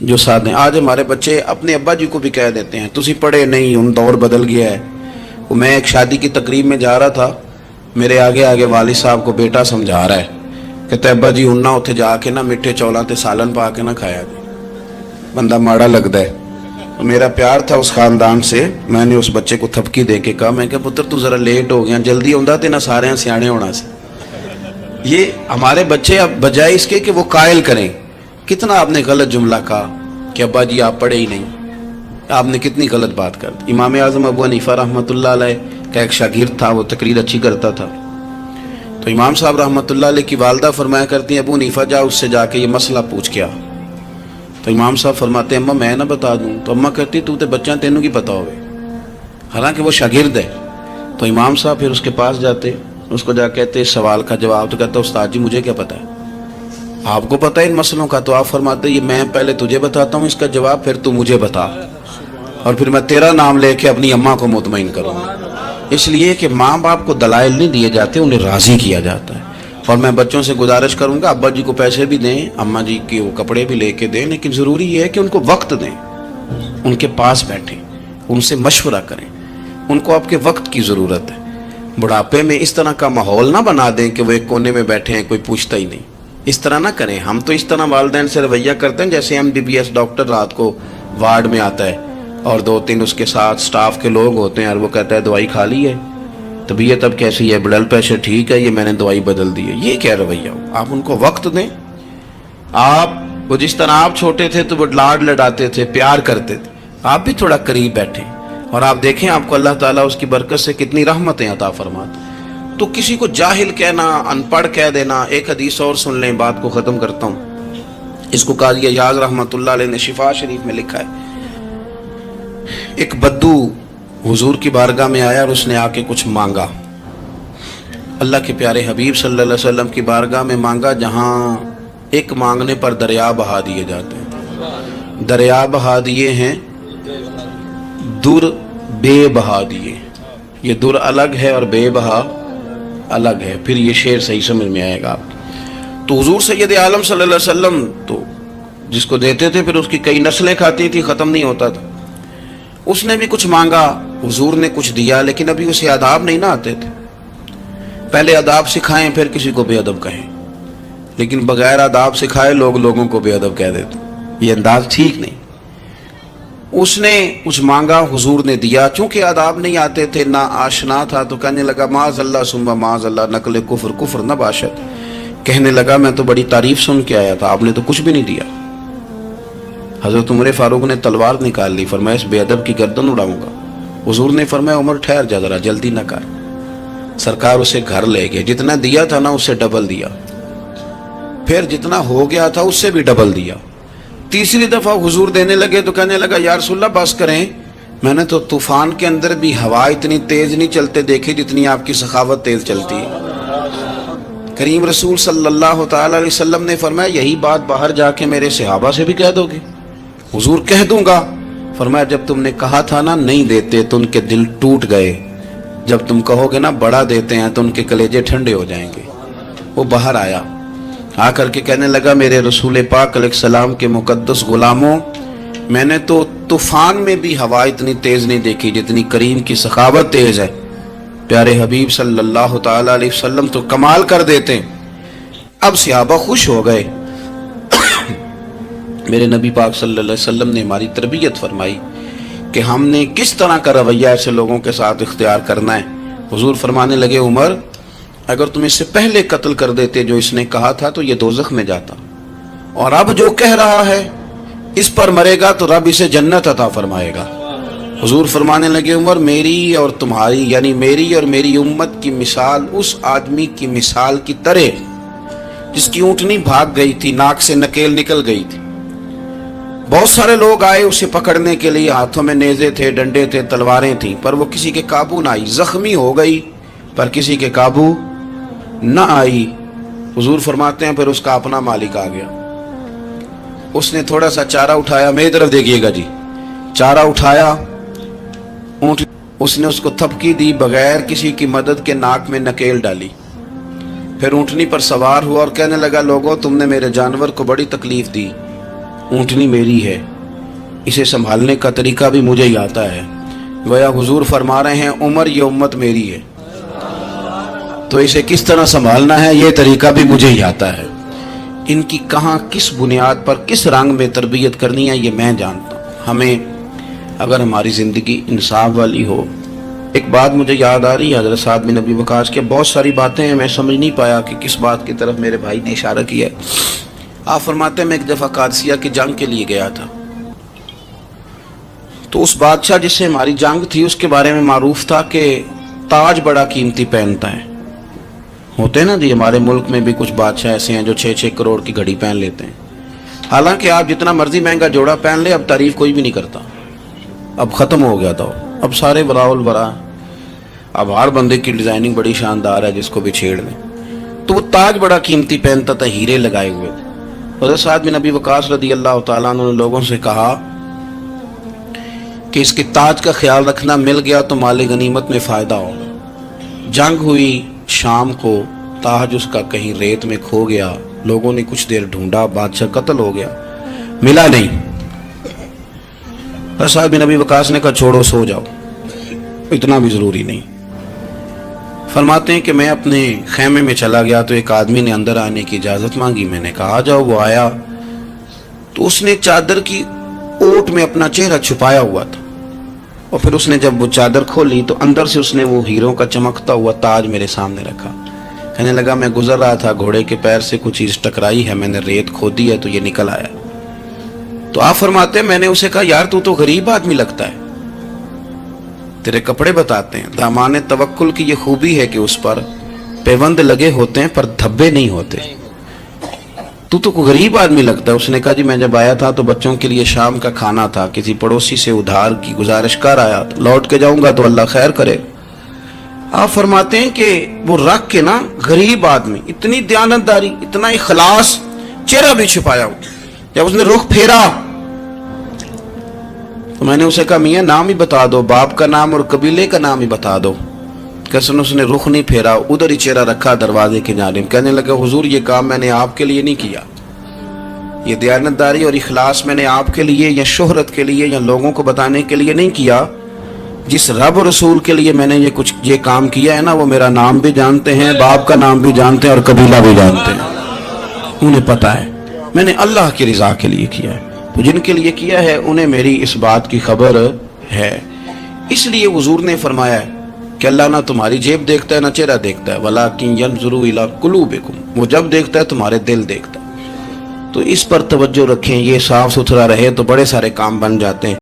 جو ساتھ ہیں. آج ہمارے بچے اپنے ابا جی کو بھی کہہ دیتے ہیں تسی پڑھے نہیں، ان دور بدل گیا ہے. میں ایک شادی کی تقریب میں جا رہا تھا، میرے آگے آگے والد صاحب کو بیٹا سمجھا رہا ہے، کہتے ابا جی ہن نہ اتنے جا کے نہ میٹھے چولاں تے سالن پا کے نہ کھایا جی، بندہ ماڑا لگتا ہے. میرا پیار تھا اس خاندان سے، میں نے اس بچے کو تھپکی دے کے کہا، میں کہ پتر تو ذرا لیٹ ہو گیا، جلدی ہوندا تے نہ سارے سیانے ہونا سے. یہ ہمارے بچے اب بجائے اس کے کہ وہ قائل کریں، کتنا آپ نے غلط جملہ کہا کہ ابا جی آپ پڑھے ہی نہیں، آپ نے کتنی غلط بات کر دی. امام اعظم ابو حنیفہ رحمۃ اللہ علیہ کا ایک شاگرد تھا، وہ تقریر اچھی کرتا تھا، تو امام صاحب رحمۃ اللہ علیہ کی والدہ فرمایا کرتی ہیں ابو حنیفہ جا اس سے جا کے یہ مسئلہ پوچھ کے آ. تو امام صاحب فرماتے ہیں اماں میں نہ بتا دوں، تو اماں کہتی تو تے بچہ تینوں کی پتہ ہوئے، حالانکہ وہ شاگرد ہے. تو امام صاحب پھر اس کے پاس جاتے، اس کو جا کہتے اس سوال کا جواب، تو کہتا استاد جی مجھے کیا پتہ ہے، آپ کو پتہ ہے ان مسئلوں کا. تو آپ فرماتے یہ میں پہلے تجھے بتاتا ہوں اس کا جواب، پھر تو مجھے بتا، اور پھر میں تیرا نام لے کے اپنی اماں کو مطمئن کروں. اس لیے کہ ماں باپ کو دلائل نہیں دیے جاتے، انہیں راضی کیا جاتا ہے. اور میں بچوں سے گزارش کروں گا ابا جی کو پیسے بھی دیں، اماں جی کے وہ کپڑے بھی لے کے دیں، لیکن ضروری یہ ہے کہ ان کو وقت دیں، ان کے پاس بیٹھیں، ان سے مشورہ کریں. ان کو آپ کے وقت کی ضرورت ہے. بڑھاپے میں اس طرح کا ماحول نہ بنا دیں کہ وہ ایک کونے میں بیٹھے ہیں، کوئی پوچھتا ہی نہیں. اس طرح نہ کریں. ہم تو اس طرح والدین سے رویہ کرتے ہیں جیسے MBBS ڈاکٹر رات کو وارڈ میں آتا ہے اور 2-3 اس کے ساتھ سٹاف کے لوگ ہوتے ہیں اور وہ کہتا ہے دوائی کھا لی ہے، طبیعت اب کیسی ہے، بلڈ پریشر ٹھیک ہے، یہ میں نے دوائی بدل دی ہے. یہ کیا رویہ ہو؟ آپ ان کو وقت دیں. آپ وہ جس طرح آپ چھوٹے تھے تو وہ لاڈ لڈاتے تھے، پیار کرتے تھے، آپ بھی تھوڑا قریب بیٹھیں اور آپ دیکھیں آپ کو اللہ تعالیٰ اس کی برکت سے کتنی رحمتیں عطا فرماتے. تو کسی کو جاہل کہنا، ان پڑھ کہہ دینا. ایک حدیث اور سن لیں، بات کو ختم کرتا ہوں. اس کو قاضی ایاز رحمۃ اللہ علیہ نے شفا شریف میں لکھا ہے. ایک بدو حضور کی بارگاہ میں آیا اور اس نے آ کے کچھ مانگا. اللہ کے پیارے حبیب صلی اللہ علیہ وسلم کی بارگاہ میں مانگا جہاں ایک مانگنے پر دریا بہا دیے جاتے ہیں. دریا بہا دیے ہیں، در بے بہا دیے. یہ در الگ ہے اور بے بہا الگ ہے. پھر یہ شعر صحیح سمجھ میں آئے گا آپ. تو حضور سید عالم صلی اللہ علیہ وسلم تو جس کو دیتے تھے پھر اس کی کئی نسلیں کھاتی تھی، ختم نہیں ہوتا تھا. اس نے بھی کچھ مانگا، حضور نے کچھ دیا، لیکن ابھی اسے آداب نہیں نہ آتے تھے. پہلے آداب سکھائیں پھر کسی کو بے ادب کہیں، لیکن بغیر آداب سکھائے لوگ لوگوں کو بے ادب کہہ دیتے. یہ انداز ٹھیک نہیں. اس نے کچھ مانگا، حضور نے دیا. چونکہ آداب نہیں آتے تھے، نہ آشنا تھا، تو کہنے لگا معاذ اللہ ثم معاذ اللہ نقل کفر کفر نہ باشد. کہنے لگا میں تو بڑی تعریف سن کے آیا تھا، آپ نے تو کچھ بھی نہیں دیا. حضرت عمر فاروق نے تلوار نکال لی، فرمایا اس بے ادب کی گردن اڑاؤں گا. حضور نے فرمایا عمر ٹھہر جا ذرا، جلدی نہ کر. سرکار اسے گھر لے گئے. جتنا دیا تھا نا اس سے ڈبل دیا، پھر جتنا ہو گیا تھا اس سے بھی ڈبل دیا. تیسری دفعہ حضور دینے لگے تو کہنے لگا یا رسول اللہ بس کریں، میں نے تو طوفان کے اندر بھی ہوا اتنی تیز نہیں چلتے دیکھی جتنی آپ کی سخاوت تیز چلتی ہے. کریم رسول صلی اللہ تعالی علیہ وسلم نے فرمایا یہی بات باہر جا کے میرے صحابہ سے بھی کہہ دو گے؟ حضور کہہ دوں گا. فرمایا جب تم نے کہا تھا نا نہیں دیتے تو ان کے دل ٹوٹ گئے، جب تم کہو گے نا بڑا دیتے ہیں تو ان کے کلیجے ٹھنڈے ہو جائیں گے. وہ باہر آیا، آ کر کے کہنے لگا میرے رسول پاک علیہ السلام کے مقدس غلاموں، میں نے تو طوفان میں بھی ہوا اتنی تیز نہیں دیکھی جتنی کریم کی سخاوت تیز ہے. پیارے حبیب صلی اللہ تعالی علیہ وسلم تو کمال کر دیتے ہیں. اب صحابہ خوش ہو گئے. میرے نبی پاک صلی اللہ علیہ وسلم نے ہماری تربیت فرمائی کہ ہم نے کس طرح کا رویہ ایسے لوگوں کے ساتھ اختیار کرنا ہے. حضور فرمانے لگے عمر اگر تم اس سے پہلے قتل کر دیتے جو اس نے کہا تھا تو یہ دوزخ میں جاتا، اور اب جو کہہ رہا ہے اس پر مرے گا تو رب اسے جنت عطا فرمائے گا. حضور فرمانے لگے عمر میری اور تمہاری یعنی میری اور میری امت کی مثال اس آدمی کی مثال کی طرح جس کی اونٹنی بھاگ گئی تھی، ناک سے نکیل نکل گئی تھی. بہت سارے لوگ آئے اسے پکڑنے کے لیے، ہاتھوں میں نیزے تھے، ڈنڈے تھے، تلواریں تھیں، پر وہ کسی کے قابو نہ آئی. زخمی ہو گئی پر کسی کے قابو نہ آئی. حضور فرماتے ہیں پھر اس کا اپنا مالک آ گیا. اس نے تھوڑا سا چارہ اٹھایا، میری طرف دیکھیے گا جی، چارہ اٹھایا، اونٹ اس نے اس کو تھپکی دی، بغیر کسی کی مدد کے ناک میں نکیل ڈالی. پھر اونٹنی پر سوار ہوا اور کہنے لگا لوگوں تم نے میرے جانور کو بڑی تکلیف دی، اونٹنی میری ہے، اسے سنبھالنے کا طریقہ بھی مجھے ہی آتا ہے۔ گویا حضور فرما رہے ہیں عمر یہ امت میری ہے، تو اسے کس طرح سنبھالنا ہے یہ طریقہ بھی مجھے ہی آتا ہے۔ ان کی کہاں کس بنیاد پر کس رنگ میں تربیت کرنی ہے یہ میں جانتا ہوں۔ ہمیں اگر ہماری زندگی انصاف والی ہو، ایک بات مجھے یاد آ رہی ہے حضرت سعد بن ابی وقاص کے، بہت ساری باتیں ہیں میں سمجھ نہیں پایا کہ کس بات کی طرف میرے بھائی نے اشارہ کیا ہے۔ آپ فرماتے ہیں میں ایک دفعہ قادسیہ کی جنگ کے لیے گیا تھا، تو اس بادشاہ جس سے ہماری جنگ تھی اس کے بارے میں معروف تھا کہ تاج بڑا قیمتی پہنتا ہے۔ ہوتے ہیں نا جی، ہمارے ملک میں بھی کچھ بادشاہ ایسے ہیں جو 6-6 کروڑ کی گھڑی پہن لیتے ہیں، حالانکہ آپ جتنا مرضی مہنگا جوڑا پہن لے اب تعریف کوئی بھی نہیں کرتا، اب ختم ہو گیا تھا، اب سارے براء البراء، اب ہر بندے کی ڈیزائننگ بڑی شاندار ہے جس کو بھی چھیڑ لیں۔ تو وہ تاج بڑا قیمتی پہنتا تھا، ہیرے لگائے ہوئے تھے۔ حضرت سعد بن ابی وقاص رضی اللہ تعالیٰ عنہ نے لوگوں سے کہا کہ اس کے تاج کا خیال رکھنا، مل گیا تو مال غنیمت میں فائدہ ہوگا۔ جنگ ہوئی شام کو، تاج اس کا کہیں ریت میں کھو گیا، لوگوں نے کچھ دیر ڈھونڈا، بادشاہ قتل ہو گیا، ملا نہیں۔ حضرت سعد بن ابی وقاص نے کہا چھوڑو سو جاؤ، اتنا بھی ضروری نہیں۔ فرماتے ہیں کہ میں اپنے خیمے میں چلا گیا تو ایک آدمی نے اندر آنے کی اجازت مانگی، میں نے کہا آ جاؤ۔ وہ آیا تو اس نے چادر کی اوٹ میں اپنا چہرہ چھپایا ہوا تھا، اور پھر اس نے جب وہ چادر کھولی تو اندر سے اس نے وہ ہیروں کا چمکتا ہوا تاج میرے سامنے رکھا۔ کہنے لگا میں گزر رہا تھا، گھوڑے کے پیر سے کچھ چیز ٹکرائی ہے، میں نے ریت کھودی ہے تو یہ نکل آیا۔ تو آپ فرماتے ہیں میں نے اسے کہا یار تو غریب آدمی لگتا ہے، تیرے کپڑے بتاتے ہیں۔ دامان توکل کی یہ خوبی ہے کہ اس پر پیوند لگے ہوتے ہیں پر دھبے نہیں ہوتے۔ تو غریب آدمی لگتا ہے۔ اس نے کہا جی میں جب آیا تھا تو بچوں کے لیے شام کا کھانا تھا، کسی پڑوسی سے ادھار کی گزارش کر آیا، لوٹ کے جاؤں گا تو اللہ خیر کرے۔ آپ فرماتے ہیں کہ وہ رکھ کے نا غریب آدمی، اتنی دیانتداری، اتنا اخلاص، چہرہ بھی چھپایا ہو۔ جب اس نے رخ پھیرا تو میں نے اسے کہا میاں نام ہی بتا دو، باپ کا نام اور قبیلے کا نام ہی بتا دو۔ کیسے اس نے رخ نہیں پھیرا، ادھر ہی چہرہ رکھا دروازے کے جانب۔ کہنے لگا حضور یہ کام میں نے آپ کے لیے نہیں کیا، یہ دیانتداری اور اخلاص میں نے آپ کے لیے یا شہرت کے لیے یا لوگوں کو بتانے کے لیے نہیں کیا، جس رب و رسول کے لیے میں نے یہ کام کیا ہے نا، وہ میرا نام بھی جانتے ہیں، باپ کا نام بھی جانتے ہیں اور قبیلہ بھی جانتے ہیں، انہیں پتا ہے میں نے اللہ کی رضا کے لیے کیا ہے۔ تو جن کے لیے کیا ہے انہیں میری اس بات کی خبر ہے۔ اس لیے حضور نے فرمایا ہے کہ اللہ نہ تمہاری جیب دیکھتا ہے نہ چہرہ دیکھتا ہے، وَلَٰكِن يَنْظُرُ إِلَىٰ قُلُوبِكُمْ، وہ جب دیکھتا ہے تمہارے دل دیکھتا ہے۔ تو اس پر توجہ رکھیں، یہ صاف ستھرا رہے تو بڑے سارے کام بن جاتے ہیں۔